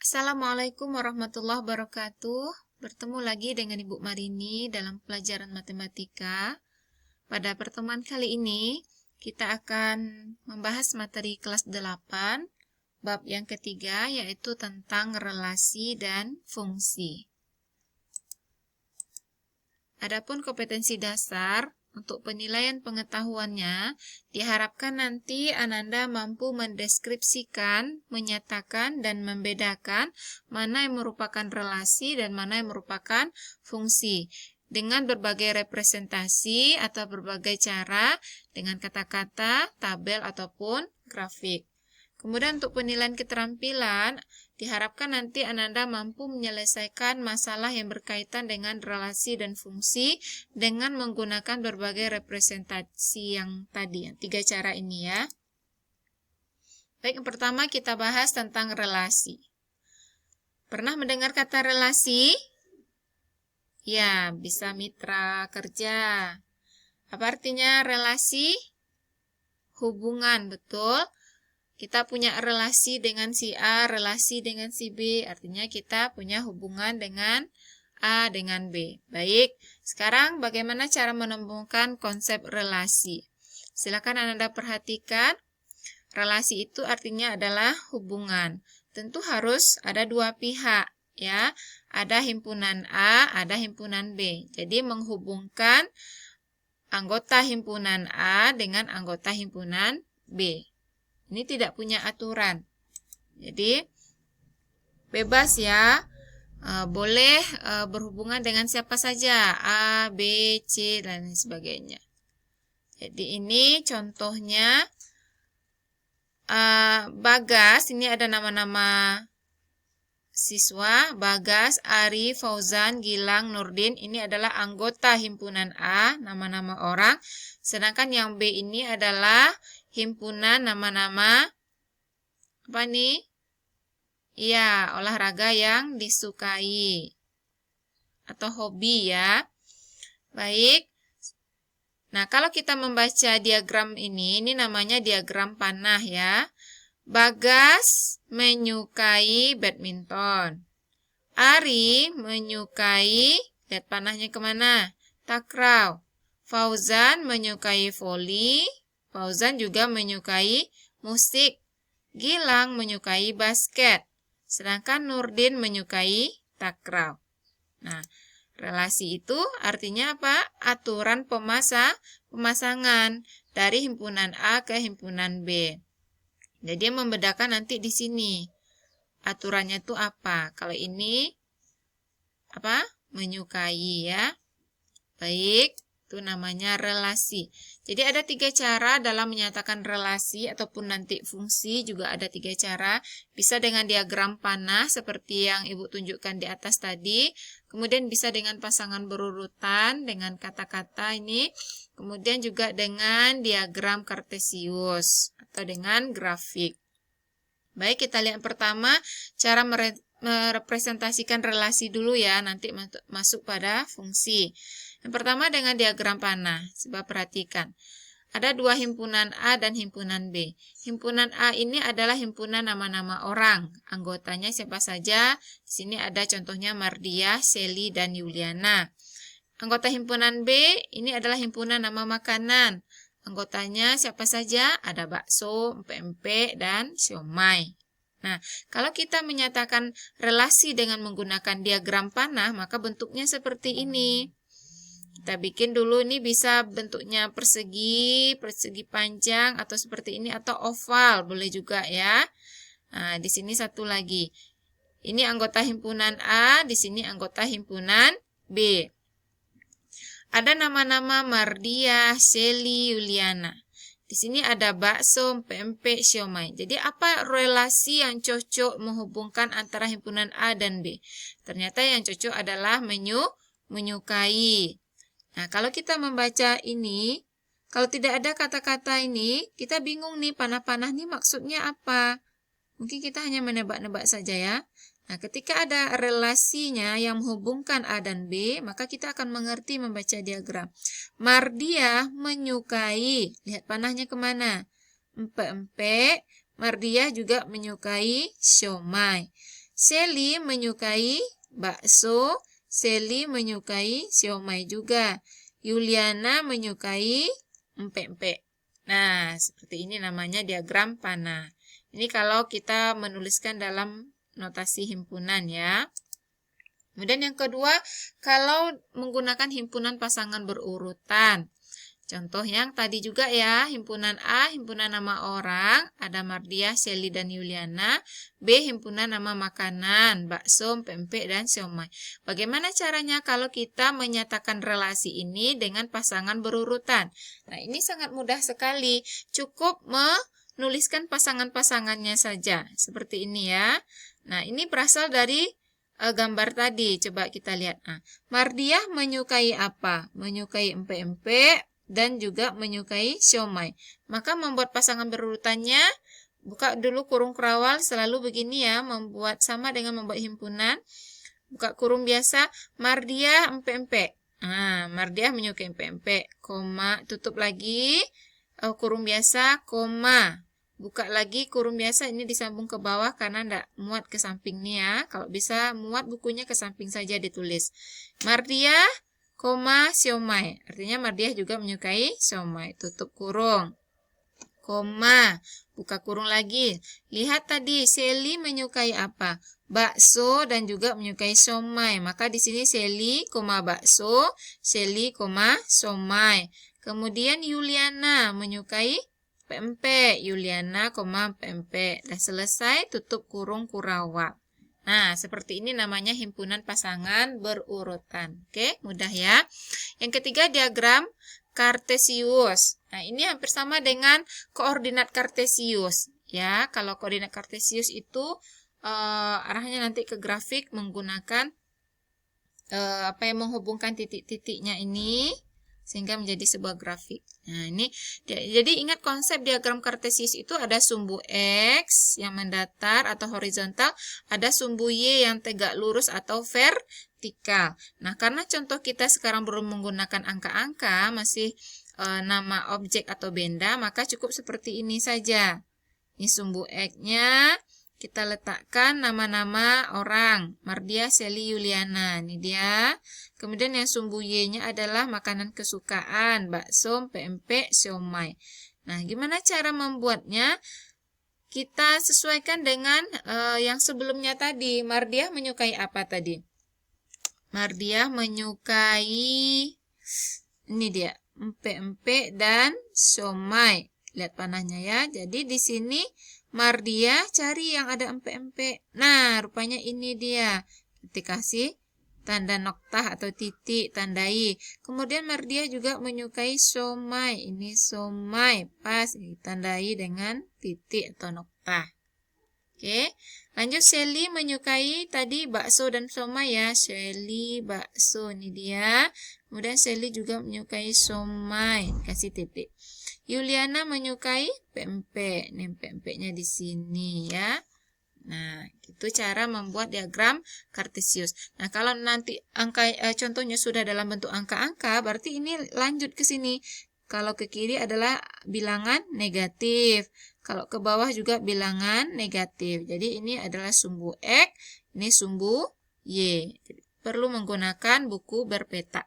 Assalamualaikum warahmatullahi wabarakatuh. Bertemu lagi dengan Ibu Marini dalam pelajaran matematika. Pada pertemuan kali ini, kita akan membahas materi kelas 8, bab yang ketiga, yaitu tentang relasi dan fungsi. Adapun kompetensi dasar, untuk penilaian pengetahuannya, diharapkan nanti Ananda mampu mendeskripsikan, menyatakan, dan membedakan mana yang merupakan relasi dan mana yang merupakan fungsi, dengan berbagai representasi atau berbagai cara, dengan kata-kata, tabel, ataupun grafik. Kemudian untuk penilaian keterampilan, diharapkan nanti Ananda mampu menyelesaikan masalah yang berkaitan dengan relasi dan fungsi dengan menggunakan berbagai representasi yang tadi, yang 3 cara ini ya. Baik, yang pertama kita bahas tentang relasi. Pernah mendengar kata relasi? Ya, bisa mitra kerja. Apa artinya relasi? Hubungan, betul. Kita punya relasi dengan si A, relasi dengan si B, artinya kita punya hubungan dengan A dengan B. Baik, sekarang bagaimana cara menemukan konsep relasi? Silakan Anda perhatikan, relasi itu artinya adalah hubungan. Tentu harus ada dua pihak, ya. Ada himpunan A, ada himpunan B. Jadi menghubungkan anggota himpunan A dengan anggota himpunan B. Ini tidak punya aturan. Jadi, bebas ya. Boleh berhubungan dengan siapa saja. A, B, C, dan sebagainya. Jadi, ini contohnya Bagas. Ini ada nama-nama siswa. Bagas, Ari, Fauzan, Gilang, Nurdin. Ini adalah anggota himpunan A, nama-nama orang. Sedangkan yang B ini adalah himpunan nama-nama apa nih? Iya, olahraga yang disukai atau hobi ya. Baik. Nah, kalau kita membaca diagram ini namanya diagram panah ya. Bagas menyukai badminton. Ari menyukai, lihat panahnya kemana? Takraw. Fauzan menyukai voli. Fauzan juga menyukai musik. Gilang menyukai basket. Sedangkan Nurdin menyukai takraw. Nah, relasi itu artinya apa? Aturan pemasangan dari himpunan A ke himpunan B. Jadi membedakan nanti di sini. Aturannya itu apa? Kalau ini apa? Menyukai ya. Baik. Itu namanya relasi. Jadi ada 3 cara dalam menyatakan relasi ataupun nanti fungsi juga ada 3 cara. Bisa dengan diagram panah seperti yang Ibu tunjukkan di atas tadi. Kemudian bisa dengan pasangan berurutan dengan kata-kata ini. Kemudian juga dengan diagram kartesius atau dengan grafik. Baik, kita lihat pertama cara merepresentasikan relasi dulu ya. Nanti masuk pada fungsi. Yang pertama dengan diagram panah. Coba perhatikan. Ada 2 himpunan A dan himpunan B. Himpunan A ini adalah himpunan nama-nama orang. Anggotanya siapa saja? Di sini ada contohnya Mardiah, Sally, dan Yuliana. Anggota himpunan B ini adalah himpunan nama makanan. Anggotanya siapa saja? Ada bakso, empek-empek, dan siomay. Nah, kalau kita menyatakan relasi dengan menggunakan diagram panah, maka bentuknya seperti ini. Kita bikin dulu, ini bisa bentuknya persegi panjang, atau seperti ini, atau oval, boleh juga ya. Nah, di sini satu lagi. Ini anggota himpunan A, di sini anggota himpunan B. Ada nama-nama Mardiah, Sally, Yuliana. Di sini ada bakso, empek-empek, siomay. Jadi apa relasi yang cocok menghubungkan antara himpunan A dan B? Ternyata yang cocok adalah menyukai. Nah, kalau kita membaca ini, kalau tidak ada kata-kata ini, kita bingung nih panah-panah ini maksudnya apa? Mungkin kita hanya menebak-nebak saja ya. Nah, ketika ada relasinya yang menghubungkan A dan B, maka kita akan mengerti membaca diagram. Mardiah menyukai, lihat panahnya kemana? Empek-empek. Mardiah juga menyukai siomay. Sally menyukai bakso, Sally menyukai siomay juga. Yuliana menyukai empek-empek. Nah, seperti ini namanya diagram panah. Ini kalau kita menuliskan dalam notasi himpunan ya. Kemudian yang kedua, kalau menggunakan himpunan pasangan berurutan. Contoh yang tadi juga ya, himpunan A, himpunan nama orang, ada Mardiah, Sally, dan Yuliana. B, himpunan nama makanan, bakso, pempek, dan siomay. Bagaimana caranya kalau kita menyatakan relasi ini dengan pasangan berurutan? Nah, ini sangat mudah sekali. Cukup menuliskan pasangan-pasangannya saja. Seperti ini ya. Nah, ini berasal dari gambar tadi. Coba kita lihat. Mardiah menyukai apa? Menyukai empek-empek dan juga menyukai siomay. Maka membuat pasangan berurutannya, buka dulu kurung kerawal, selalu begini ya, membuat sama dengan membuat himpunan. Buka kurung biasa, Mardiah empek-empek. Mardiah menyukai empek-empek, koma, tutup lagi, kurung biasa, koma. Buka lagi kurung biasa, ini disambung ke bawah karena tidak muat ke samping nih ya. Kalau bisa muat bukunya ke samping saja ditulis. Mardiah, koma, siomay. Artinya Mardiah juga menyukai siomay. Tutup kurung. Koma. Buka kurung lagi. Lihat tadi, Sally menyukai apa? Bakso dan juga menyukai siomay. Maka di sini Sally, koma bakso, Sally, koma siomay. Kemudian Yuliana menyukai pempek. Yuliana, koma pempek. Dah selesai, tutup kurung kurawak. Nah, seperti ini namanya himpunan pasangan berurutan. Oke, mudah ya. Yang ketiga, diagram kartesius. Nah, ini hampir sama dengan koordinat kartesius. Ya, kalau koordinat kartesius itu arahnya nanti ke grafik menggunakan apa yang menghubungkan titik-titiknya ini sehingga menjadi sebuah grafik. Nah, ini jadi ingat konsep diagram kartesius itu ada sumbu X yang mendatar atau horizontal, ada sumbu Y yang tegak lurus atau vertikal. Nah, karena contoh kita sekarang belum menggunakan angka-angka, masih nama objek atau benda, maka cukup seperti ini saja. Ini sumbu X-nya. Kita letakkan nama-nama orang, Mardiah, Sally, Yuliana. Ini dia. Kemudian yang sumbu Y-nya adalah makanan kesukaan, bakso, pempek, siomay. Nah, gimana cara membuatnya? Kita sesuaikan dengan yang sebelumnya tadi. Mardiah menyukai apa tadi? Mardiah menyukai, ini dia, empek-empek dan siomay. Lihat panahnya ya. Jadi di sini Mardiah cari yang ada empek-empek. Nah, rupanya ini dia. Kita kasih tanda noktah atau titik, tandai. Kemudian Mardiah juga menyukai siomay. Ini siomay. Pas, ditandai dengan titik atau noktah. Oke, lanjut Sally menyukai tadi bakso dan siomay ya. Sally, bakso, ini dia. Kemudian Sally juga menyukai siomay. Kasih titik. Yuliana menyukai pempek. Nih pempeknya di sini ya. Nah, itu cara membuat diagram kartesius. Nah, kalau nanti angka contohnya sudah dalam bentuk angka-angka, berarti ini lanjut ke sini. Kalau ke kiri adalah bilangan negatif. Kalau ke bawah juga bilangan negatif. Jadi ini adalah sumbu X, ini sumbu Y. Jadi, perlu menggunakan buku berpeta.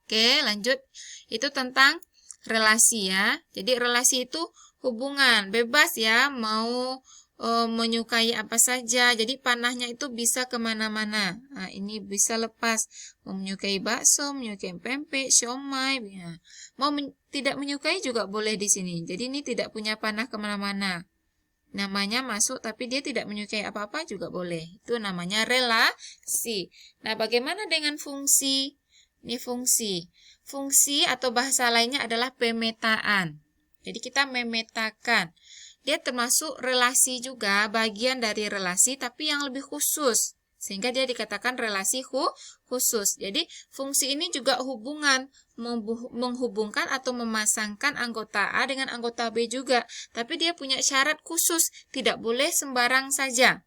Oke, lanjut. Itu tentang relasi ya. Jadi relasi itu hubungan, bebas ya, mau menyukai apa saja. Jadi panahnya itu bisa kemana-mana. Nah, ini bisa lepas. Mau menyukai bakso, menyukai pempek, siomay. Ya. Mau tidak menyukai juga boleh di sini. Jadi ini tidak punya panah kemana-mana. Namanya masuk tapi dia tidak menyukai apa-apa juga boleh. Itu namanya relasi. Nah, bagaimana dengan fungsi? Ini fungsi. Fungsi atau bahasa lainnya adalah pemetaan. Jadi kita memetakan. Dia termasuk relasi juga, bagian dari relasi tapi yang lebih khusus. Sehingga dia dikatakan relasi khusus. Jadi fungsi ini juga hubungan, menghubungkan atau memasangkan anggota A dengan anggota B juga. Tapi dia punya syarat khusus, tidak boleh sembarang saja.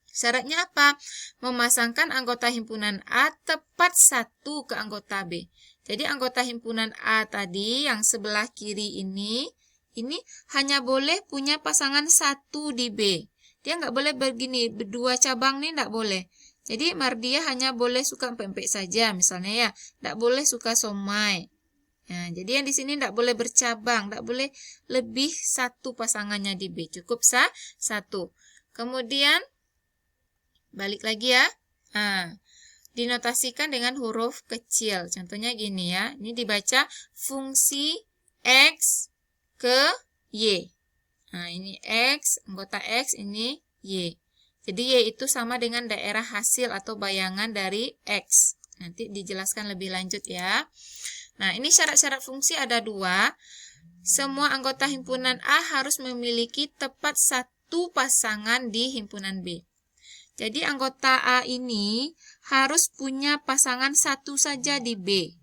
Syaratnya apa? Memasangkan anggota himpunan A tepat satu ke anggota B. Jadi anggota himpunan A tadi yang sebelah kiri ini hanya boleh punya pasangan satu di B. Dia nggak boleh begini, berdua cabang nih nggak boleh. Jadi Mardia hanya boleh suka pempek saja, misalnya ya. Nggak boleh suka somai. Nah, jadi yang di sini nggak boleh bercabang, nggak boleh lebih satu pasangannya di B. Cukup satu. Kemudian, balik lagi ya. Nah, dinotasikan dengan huruf kecil. Contohnya gini ya. Ini dibaca fungsi X ke Y. Nah, ini X, anggota X, ini Y. Jadi Y itu sama dengan daerah hasil atau bayangan dari X. Nanti dijelaskan lebih lanjut ya. Nah, ini syarat-syarat fungsi ada 2. Semua anggota himpunan A harus memiliki tepat satu pasangan di himpunan B. Jadi anggota A ini harus punya pasangan satu saja di B.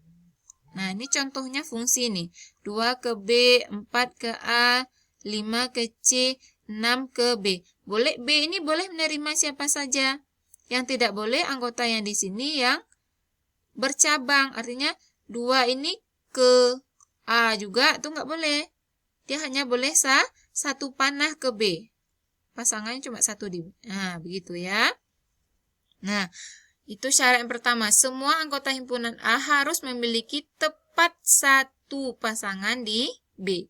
Nah, ini contohnya fungsi nih. 2 ke B, 4 ke A, 5 ke C, 6 ke B. Boleh B ini boleh menerima siapa saja. Yang tidak boleh anggota yang di sini yang bercabang. Artinya 2 ini ke A juga itu nggak boleh. Dia hanya boleh satu panah ke B. Pasangannya cuma satu di B. Nah, begitu ya. Nah, itu syarat yang pertama. Semua anggota himpunan A harus memiliki tepat satu pasangan di B.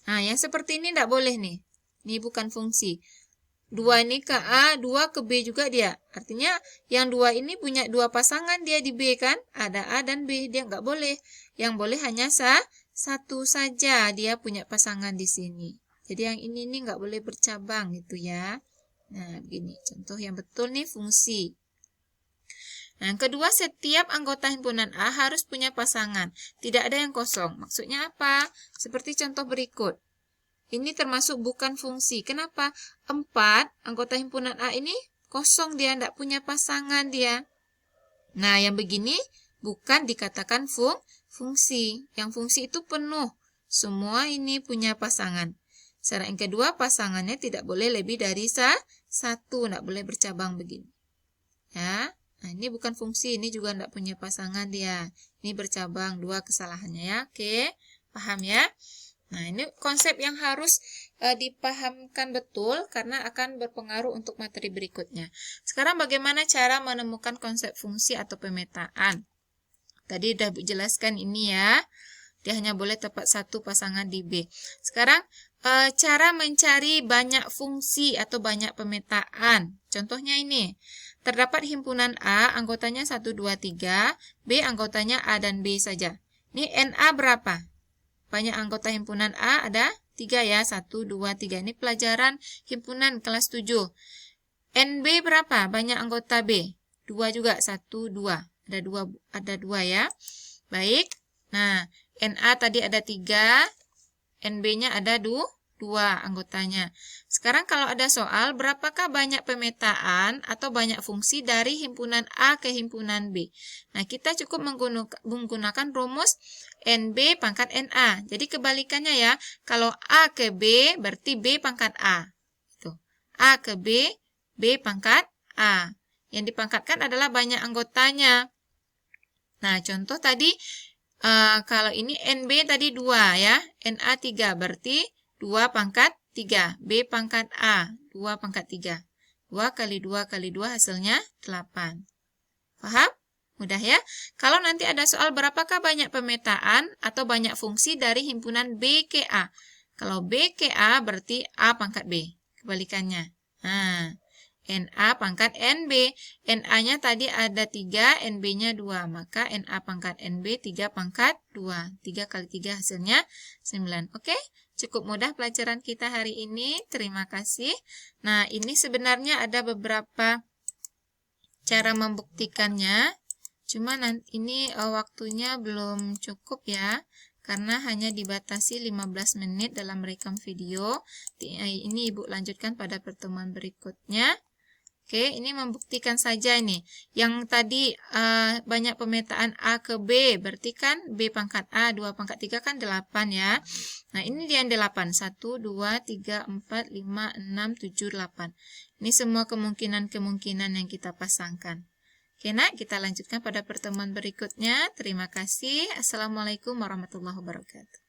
Nah, yang seperti ini tidak boleh nih. Ini bukan fungsi. 2 ini ke A, 2 ke B juga dia. Artinya yang 2 ini punya 2 pasangan dia di B kan. Ada A dan B. Dia nggak boleh. Yang boleh hanya satu saja dia punya pasangan di sini. Jadi yang ini nggak boleh bercabang gitu ya. Nah, begini. Contoh yang betul nih fungsi. Nah, yang kedua, setiap anggota himpunan A harus punya pasangan. Tidak ada yang kosong. Maksudnya apa? Seperti contoh berikut. Ini termasuk bukan fungsi. Kenapa? 4 anggota himpunan A ini kosong dia, tidak punya pasangan dia. Nah, yang begini bukan dikatakan fungsi. Yang fungsi itu penuh. Semua ini punya pasangan. Syarat yang kedua, pasangannya tidak boleh lebih dari satu. Tidak boleh bercabang begini. Ya. Nah, ini bukan fungsi. Ini juga tidak punya pasangan dia. Ini bercabang 2 kesalahannya ya. Oke, paham ya? Nah, ini konsep yang harus dipahamkan betul karena akan berpengaruh untuk materi berikutnya. Sekarang bagaimana cara menemukan konsep fungsi atau pemetaan? Tadi sudah dijelaskan ini ya. Dia hanya boleh tepat satu pasangan di B. Sekarang cara mencari banyak fungsi atau banyak pemetaan. Contohnya ini. Terdapat himpunan A, anggotanya 1, 2, 3. B, anggotanya A dan B saja. Ini NA berapa? Banyak anggota himpunan A ada 3 ya. 1, 2, 3. Ini pelajaran himpunan kelas 7. NB berapa? Banyak anggota B. 2 juga. 1, 2. Ada 2 ya. Baik. Nah, NA tadi ada 3. NB-nya ada 2 anggotanya. Sekarang kalau ada soal, berapakah banyak pemetaan atau banyak fungsi dari himpunan A ke himpunan B? Nah, kita cukup menggunakan rumus NB pangkat NA. Jadi kebalikannya ya, kalau A ke B berarti B pangkat A. Itu. A ke B, B pangkat A. Yang dipangkatkan adalah banyak anggotanya. Nah, contoh tadi, kalau ini NB tadi 2 ya, NA 3 berarti 2 pangkat 3, B pangkat A, 2 pangkat 3. 2 kali 2 kali 2 hasilnya 8. Paham? Mudah ya? Kalau nanti ada soal berapakah banyak pemetaan atau banyak fungsi dari himpunan B ke A. Kalau B ke A berarti A pangkat B. Kebalikannya. Nah, NA pangkat NB. NA-nya tadi ada 3, NB-nya 2. Maka NA pangkat NB 3 pangkat 2. 3 kali 3 hasilnya 9. Oke? Cukup mudah pelajaran kita hari ini. Terima kasih. Nah, ini sebenarnya ada beberapa cara membuktikannya. Cuma ini waktunya belum cukup ya. Karena hanya dibatasi 15 menit dalam merekam video. Ini Ibu lanjutkan pada pertemuan berikutnya. Oke, ini membuktikan saja ini. Yang tadi banyak pemetaan A ke B, berarti kan B pangkat A, 2 pangkat 3 kan 8 ya. Nah, ini dia yang 8. 1, 2, 3, 4, 5, 6, 7, 8. Ini semua kemungkinan-kemungkinan yang kita pasangkan. Oke, nak, kita lanjutkan pada pertemuan berikutnya. Terima kasih. Assalamualaikum warahmatullahi wabarakatuh.